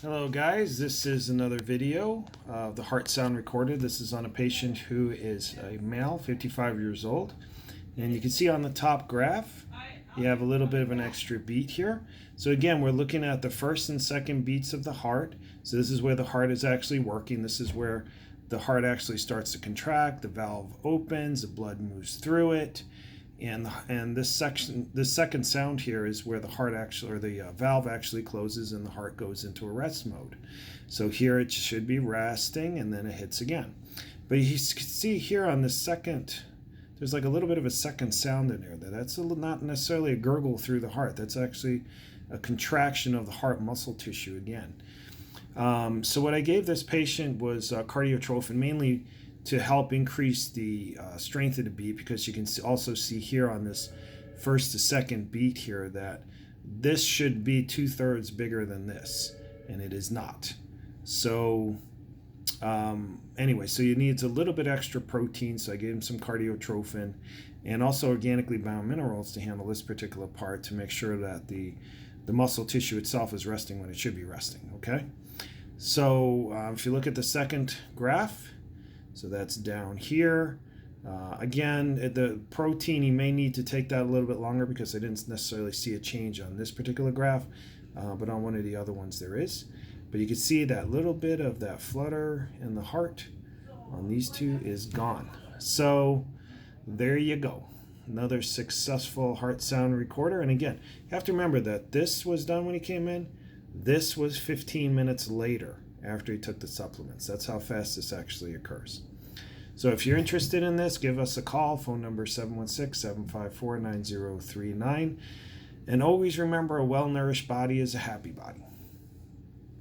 Hello guys, this is another video of the heart sound recorder. This is on a patient who is a male, 55 years old. And you can see on the top graph, you have a little bit of an extra beat here. So again, we're looking at the first and second beats of the heart. So this is where the heart is actually working. This is where the heart actually starts to contract, the valve opens, the blood moves through it. And this second sound here is where the heart actually, or the valve actually closes and the heart goes into a rest mode. So here it should be resting and then it hits again. But you can see here on the second, there's like a little bit of a second sound in there. That's not necessarily a gurgle through the heart. That's actually a contraction of the heart muscle tissue again. So what I gave this patient was cardiotrophin, mainly to help increase the strength of the beat, because you can also see here on this first to second beat here that this should be 2/3 bigger than this, and it is not. So anyway, so you need a little bit extra protein, so I gave him some cardiotrophin and also organically bound minerals to handle this particular part to make sure that the muscle tissue itself is resting when it should be resting, okay? So if you look at the second graph, so that's down here. Again, the protein, you may need to take that a little bit longer because I didn't necessarily see a change on this particular graph, but on one of the other ones there is. But you can see that little bit of that flutter in the heart on these two is gone. So there you go. Another successful heart sound recorder. And again, you have to remember that this was done when he came in. This was 15 minutes later after he took the supplements. That's how fast this actually occurs. So if you're interested in this, give us a call. Phone number 716-754-9039. And always remember, a well-nourished body is a happy body.